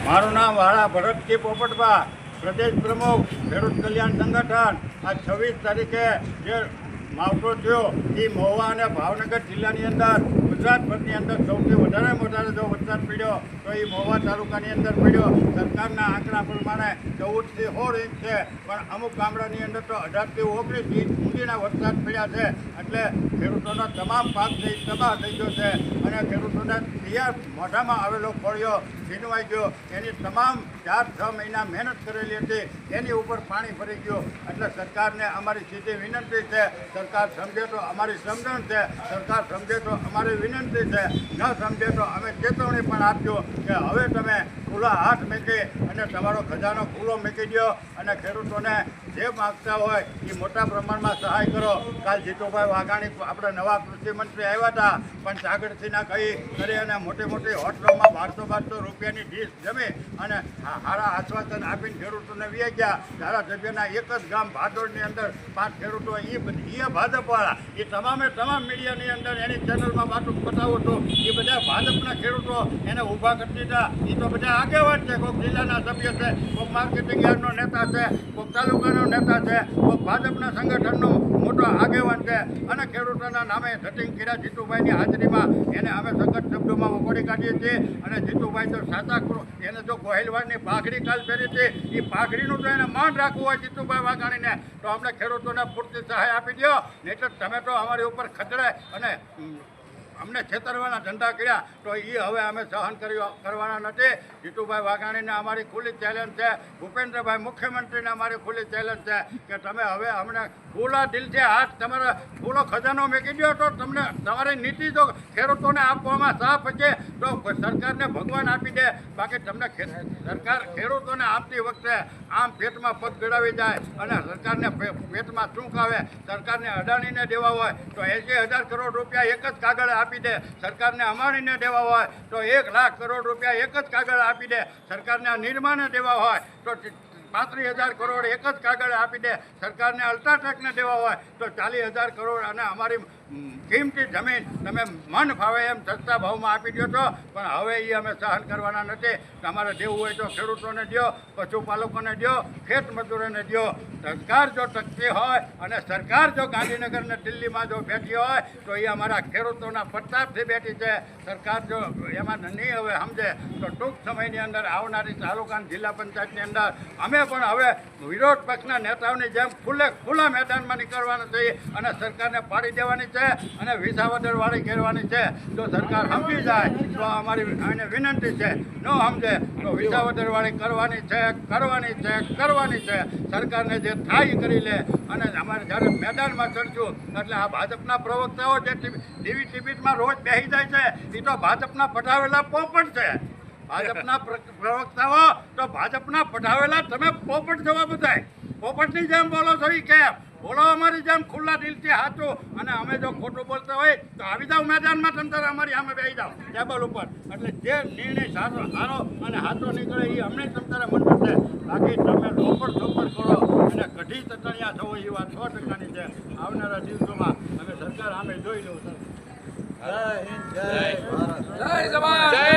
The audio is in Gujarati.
મારું નામ વાળા ભરતજી પોપટભા, પ્રદેશ પ્રમુખ ખેડૂત કલ્યાણ સંગઠન. આ 26 તારીખે જે માવઠો થયો એ મહુવા અને ભાવનગર જિલ્લાની અંદર ગુજરાતભરની અંદર સૌથી વધારે જો વરસાદ પડ્યો તો એ મહુવા તાલુકાની અંદર પડ્યો. સરકારના આંકડા પ્રમાણે 14 થી 16 ઇંચ છે, પણ અમુક ગામડાની અંદર તો 18 થી 19 ઇંચ સુધીના વરસાદ પડ્યા છે. એટલે ખેડૂતોનો તમામ પાક તબાહ થઈ ગયો છે અને ખેડૂતોને તૈયાર મોઢામાં આવેલો ફળિયો છીનવાઈ ગયો. એની તમામ 4-6 મહિના મહેનત કરેલી હતી એની ઉપર પાણી ફરી ગયું. એટલે સરકારને અમારી સીધી વિનંતી છે, સરકાર સમજે તો અમારી સમજણ છે, સરકાર સમજે તો અમારી વિનંતી છે, ન સમજે તો અમે ચેતવણી પણ આપજો કે હવે તમે ખુલ્લા હાથ મૂકી અને તમારો ખજાનો ખુલ્લો મૂકી દો અને ખેડૂતોને જે માગતા હોય એ મોટા પ્રમાણમાં સહાય કરો. કાલ જીતુભાઈ વાઘાણી આપણે નવા કૃષિ મંત્રી આવ્યા હતા, પણ જાગૃતિના કરી અને મોટી હોટલોમાં 1200 રૂપિયાની ડીશ જમી અને સારા આશ્વાસન આપીને ખેડૂતોને વી ગયા. ધારાસભ્યના એક જ ગામ ભાદોડની અંદર 5 ખેડૂતો એ ભાજપવાળા એ તમામ મીડિયાની અંદર એની ચેનલમાં વાતો બતાવો તો એ બધા ભાજપના ખેડૂતો એને ઊભા કરી દીધા. એ તો બધા આગેવાન છે, કોઈક જિલ્લાના સભ્ય છે, કોઈક માર્કેટિંગ યાર્ડનો નેતા છે, કોઈક તાલુકાનો નેતા છે, કોઈક ભાજપના સંગઠનનો મોટો આગેવાન છે અને ખેડૂતોના નામે ધટિંગ કર્યા જીતુભાઈની હાજરીમાં એને અમે સખત શબ્દોમાં વખોડી કાઢીએ છીએ. અને જીતુભાઈ તો સાચા એને જો ગોહિલવાડની પાઘડી કાલ પહેરી છે એ પાઘડીનું તો એને માન રાખવું હોય જીતુભાઈ વાઘાણીને તો અમને ખેડૂતોને પૂરતી સહાય આપી દો. નહીં તો તમે તો અમારી ઉપર ખતરે અને અમને છેતરવાના ધંધા કર્યા તો એ હવે અમે સહન કરવાના નથી. જીતુભાઈ વાઘાણીને અમારી ખુલ્લી ચેલેન્જ છે, ભૂપેન્દ્રભાઈ મુખ્યમંત્રીને અમારી ખુલ્લી ચેલેન્જ છે કે તમે હવે અમને ખુલ્લા દિલથી હાથ તમારા ખુલ્લો ખજાનો મૂકી દો તો તમને તમારી નીતિ જો ખેડૂતોને આપવામાં સાફ છે તો સરકારને ભગવાન આપી દે. બાકી તમને સરકાર ખેડૂતોને આપતી વખતે આમ પેટમાં પગ ગળાવી જાય અને સરકારને પેટમાં ચૂંક આવે. સરકારને અદાણીને દેવા હોય તો 80,000 કરોડ રૂપિયા એક જ કાગળે આપી દે. સરકારને અંબાણીને દેવા હોય તો 1 લાખ કરોડ રૂપિયા એક જ કાગળ આપી દે. સરકારને નિર્માને દેવા હોય તો 35,000 કરોડ એક જ કાગળે આપી દે. સરકારને અલ્ટ્રાટેકને દેવા હોય તો 40,000 કરોડ અને અમારી કિંમતી જમીન તમે મન ફાવે એમ સસ્તા ભાવમાં આપી દો છો. પણ હવે એ અમે સહન કરવાના નથી. તમારે દેવું હોય તો ખેડૂતોને દો, પશુપાલકોને દો, ખેત મજૂરોને દો. સરકાર જો ટકતી હોય અને સરકાર જો ગાંધીનગર અને દિલ્હીમાં જો બેઠી હોય તો એ અમારા ખેડૂતોના પ્રતાપથી બેઠી છે. સરકાર જો એમાં નહીં હવે સમજે તો ટૂંક સમયની અંદર આવનારી તાલુકા જિલ્લા પંચાયતની અંદર અમે પણ હવે વિરોધ પક્ષના નેતાઓની જેમ ખુલ્લા મેદાનમાં નીકળવાના છીએ અને સરકારને પાડી દેવાની છે અને વિસાવદરવાળી કરવાની છે. જો સરકાર સમજી જાય તો અમારી એને વિનંતી છે, ન સમજે તો વિસાવદરવાળી કરવાની છે. સરકારને જે થાય કરી લે. અને અમારે જ્યારે મેદાનમાં ચડશું એટલે આ ભાજપના પ્રવક્તાઓ જે ટીવી ટિબિટમાં રોજ બેસી જાય છે એ તો ભાજપના પઠાવેલા પોપટ છે. ભાજપના પ્રવક્તાઓ તો ભાજપના પઠાવેલા તમે પોપટ જવા બધાય પોપટની જેમ બોલો છો. એ કેમ બોલો? અમારી જેમ ખુલ્લા દિલથી હાથો. અને અમે જો ખોટું બોલતા હોય તો આવી જાઓ મેદાનમાં, તમતારે અમારી સામે બેસી જાઓ ટેબલ ઉપર. એટલે જે નિર્ણય સારો અને હાથો નીકળે એ અમને તમતારે મંજૂર છે. બાકી તમે ચોપડ કરો અને કઢી તતણિયા થવો એ વાત 100%ની છે. આવનારા દિવસોમાં અમે સરકાર સામે જોઈ લઉં. સર જય હિન્દ, જય ભારત, જય જવાન, જય